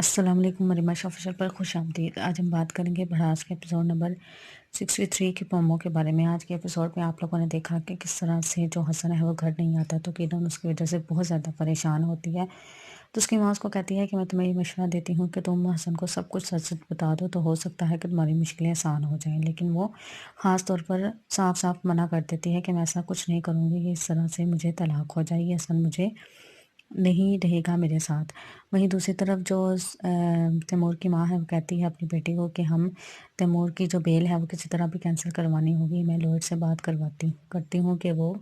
अस्सलाम वालेकुम मरियम ऑफिशियल पर खुश आमदीद। आज हम बात करेंगे भड़ास के एपिसोड नंबर 63 की प्रोमो के बारे में। आज के एपिसोड में आप लोगों ने देखा कि किस तरह से जो हसन है वो घर नहीं आता तो किरण उसकी वजह से बहुत ज़्यादा परेशान होती है। तो उसकी माँ उसको कहती है कि मैं तुम्हें ये मशवरा देती हूँ कि तुम हसन को सब कुछ सच सच बता दो तो हो सकता है कि तुम्हारी मुश्किलें आसान हो जाएं। लेकिन वो ख़ास तौर पर साफ साफ मना कर देती है कि मैं ऐसा कुछ नहीं करूँगी कि इस तरह से मुझे तलाक हो जाएगी, हसन मुझे नहीं रहेगा मेरे साथ। वहीं दूसरी तरफ जो तैमूर की माँ है वो कहती है अपनी बेटी को कि हम तैमूर की जो बेल है वो किसी तरह भी कैंसिल करवानी होगी। मैं लॉयर से बात करती हूँ कि वो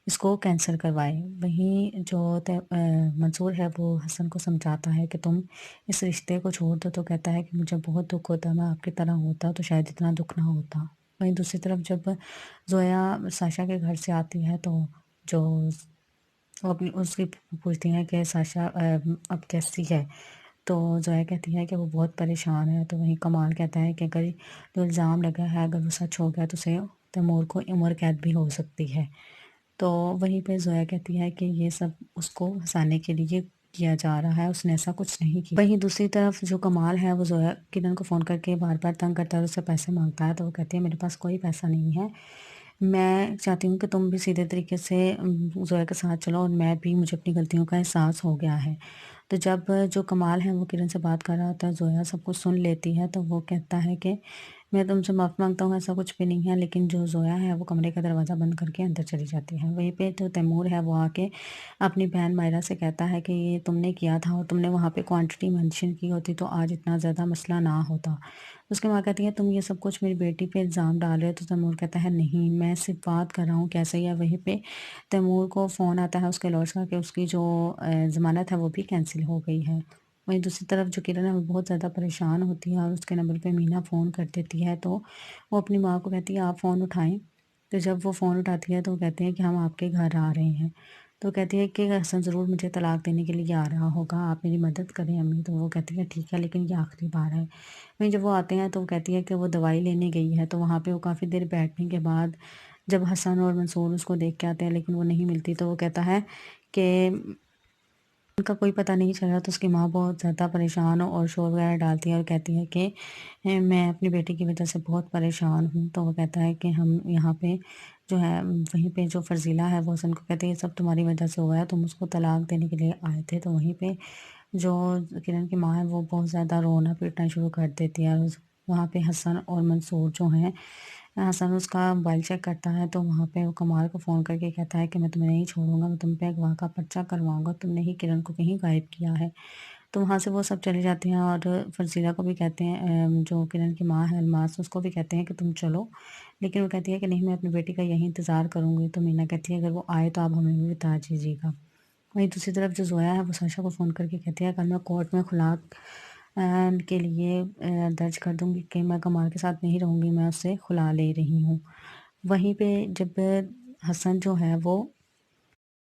इसको कैंसिल करवाए। वहीं जो मंसूर है वो हसन को समझाता है कि तुम इस रिश्ते को छोड़ दो। तो कहता है कि मुझे बहुत दुख होता, मैं आपकी तरह होता तो शायद इतना दुख ना होता। वहीं दूसरी तरफ जब जोया साशा के घर से आती है तो जो वो अपनी उसकी पूछती हैं कि साशा अब कैसी है। तो ज़ोया कहती है कि वो बहुत परेशान है। तो वहीं कमाल कहता है कि अगर जो इल्ज़ाम लगा है अगर वो सच हो गया तो उसे तैमूर को उम्र कैद भी हो सकती है। तो वहीं पे ज़ोया कहती है कि ये सब उसको हंसाने के लिए किया जा रहा है, उसने ऐसा कुछ नहीं किया। वहीं दूसरी तरफ जो कमाल है वो ज़ोया किरण को फ़ोन करके बार बार तंग करता है और उससे पैसे मांगता है। तो वो कहती है मेरे पास कोई पैसा नहीं है, मैं चाहती हूँ कि तुम भी सीधे तरीके से ज़ोया के साथ चलो और मैं भी, मुझे अपनी गलतियों का एहसास हो गया है। तो जब जो कमाल है वो किरण से बात कर रहा होता है, ज़ोया सब कुछ सुन लेती है। तो वो कहता है कि मैं तुमसे माफ़ी मांगता हूँ, ऐसा कुछ भी नहीं है। लेकिन जो ज़ोया है वो कमरे का दरवाज़ा बंद करके अंदर चली जाती है। वहीं पे जो तैमूर है वो आके अपनी बहन मायरा से कहता है कि ये तुमने किया था और तुमने वहाँ पे क्वांटिटी मेंशन की होती तो आज इतना ज़्यादा मसला ना होता। उसकी माँ कहती है तुम ये सब कुछ मेरी बेटी पे इल्ज़ाम डाल रहे हो। तो तैमूर कहता है नहीं, मैं सिर्फ बात कर रहा हूँ कैसे ही है। वहीं पे तैमूर को फ़ोन आता है उसके लॉयर्स का कि उसकी जो ज़मानत है वो भी कैंसिल हो गई है। वहीं दूसरी तरफ जो किरण है वो बहुत ज़्यादा परेशान होती है और उसके नंबर पे मीना फ़ोन कर देती है। तो वो अपनी माँ को कहती है आप फ़ोन उठाएं। तो जब वो फ़ोन उठाती है तो वो कहते हैं कि हम आपके घर आ रहे हैं। तो कहती है कि हसन ज़रूर मुझे तलाक देने के लिए आ रहा होगा, आप मेरी मदद करें अम्मी। तो वो कहती है ठीक है, लेकिन ये आखिरी बार है। वहीं जब वो आते हैं तो वो कहती है कि वो दवाई लेने गई है। तो वहाँ पे वो काफ़ी देर बैठने के बाद जब हसन और मंसूर उसको देख के आते हैं लेकिन वो नहीं मिलती तो वो कहता है कि उनका कोई पता नहीं चल रहा। तो उसकी माँ बहुत ज़्यादा परेशान और शोर वगैरह डालती है और कहती है कि मैं अपनी बेटी की वजह से बहुत परेशान हूँ। तो वो कहता है कि हम यहाँ पे जो है वहीं पे जो फर्जीला है वो हसन को कहती है ये सब तुम्हारी वजह से हुआ है, तुम उसको तलाक देने के लिए आए थे। तो वहीं पे जो किरण की माँ है वो बहुत ज़्यादा रोना पीटना शुरू कर देती है। और वहाँ पे हसन और मंसूर जो हैं, हसन उसका मोबाइल चेक करता है तो वहाँ पे वो कमाल को फ़ोन करके कहता है कि मैं तुम्हें नहीं छोड़ूंगा, मैं तुम पे अगवा का पर्चा करवाऊंगा, तुमने ही किरण को कहीं गायब किया है। तो वहाँ से वो सब चले जाते हैं और फर्जीला को भी कहते हैं, जो किरण की माँ है अलमास, उसको भी कहते हैं कि तुम चलो। लेकिन वो कहती है कि नहीं, मैं अपनी बेटी का यही इंतज़ार करूंगी। तो मीना कहती है अगर वो आए तो आप हमें भी बता दीजिएगा। वहीं दूसरी तरफ जो ज़ोया है वो साशा को फ़ोन करके कहती है कल मैं कोर्ट में खुलाक के लिए दर्ज कर दूंगी कि मैं कमाल के साथ नहीं रहूंगी, मैं उससे खुला ले रही हूँ। वहीं पे जब हसन जो है वो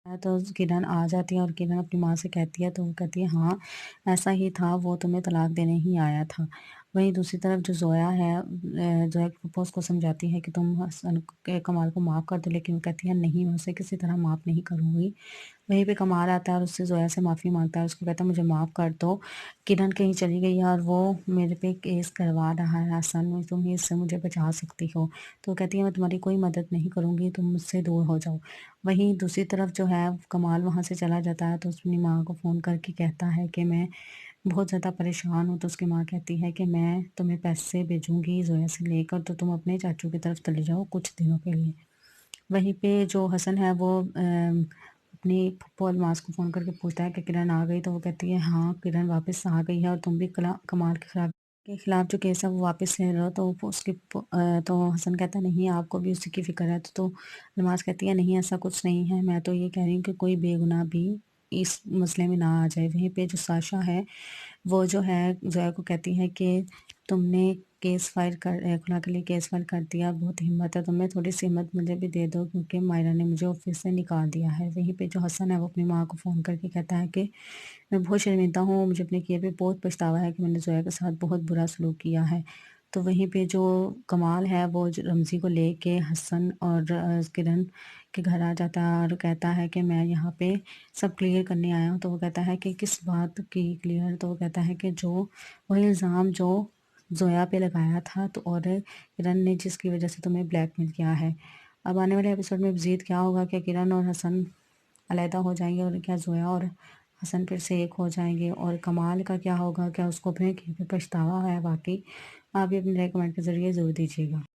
तो किरण आ जाती है और किरण अपनी माँ से कहती है तो वो कहती है हाँ ऐसा ही था, वो तुम्हें तलाक देने ही आया था। वहीं दूसरी तरफ जो जोया है, जोया की पप्पा उसको समझाती है कि तुम हसन कमाल को माफ़ कर दो। लेकिन वो कहती है नहीं, मैं उसे किसी तरह माफ़ नहीं करूँगी। वहीं पे कमाल आता है और उससे ज़ोया से माफ़ी माँगता है। उसको कहता है मुझे माफ़ कर दो, किरण कहीं चली गई है और वो मेरे पे केस करवा रहा है, असल में तुम ही इससे मुझे बचा सकती हो। तो वो कहती है मैं तुम्हारी कोई मदद नहीं करूँगी, तुम मुझसे दूर हो जाओ। वहीं दूसरी तरफ जो है कमाल वहाँ से चला जाता है तो अपनी माँ को फ़ोन करके कहता है कि मैं बहुत ज़्यादा परेशान हूँ। तो उसकी माँ कहती है कि मैं तुम्हें पैसे भेजूँगी ज़ोया से लेकर, तो तुम अपने चाचू की तरफ चले जाओ कुछ दिनों के लिए। वहीं पे जो हसन है वो अपनी फूफो अलमास को फ़ोन करके पूछता है कि किरण आ गई। तो वो कहती है हाँ, किरण वापस आ गई है और तुम भी कमाल के खिलाफ जो केस है वो वापस ले रहे हो। तो तो हसन कहता है नहीं, आपको भी उसी की फ़िक्र है। तो अलमास कहती है नहीं, ऐसा कुछ नहीं है, मैं तो ये कह रही हूँ कि कोई बेगुनाह भी इस मसले में ना आ जाए। वहीं पे जो साशा है वो जो है ज़ोया को कहती है कि तुमने खुला के लिए केस फाइल कर दिया, बहुत हिम्मत है तुम्हें, थोड़ी सी हिम्मत मुझे भी दे दो क्योंकि मायरा ने मुझे ऑफिस से निकाल दिया है। वहीं पे जो हसन है वो अपनी माँ को फ़ोन करके कहता है कि मैं बहुत शर्मिंदा हूँ, मुझे अपने किए पे बहुत पछतावा है कि मैंने ज़ोया के साथ बहुत बुरा सलूक किया है। تو وہیں پہ جو کمال ہے وہ رمزی کو لے کے حسن اور کرن کے گھر آ جاتا ہے اور کہتا ہے کہ میں یہاں پہ سب کلیئر کرنے آیا ہوں۔ تو وہ کہتا ہے کہ کس بات کی کلیئر؟ تو وہ کہتا ہے کہ جو وہی الزام جو زویا پہ لگایا تھا تو اور کرن نے جس کی وجہ سے تمہیں بلیک میل کیا ہے۔ اب آنے والے ایپیسوڈ میں مزید کیا ہوگا؟ کہ کرن اور حسن علیحدہ ہو جائیں گے اور کیا زویا اور حسن پھر سے ایک ہو جائیں گے؟ اور کمال کا کیا ہوگا؟ کیا اس کو اپنے کیے پہ پچھتاوا ہے واقعی؟ آپ بھی اپنے رائے کمنٹ کے ذریعے ضرور دیجیے گا۔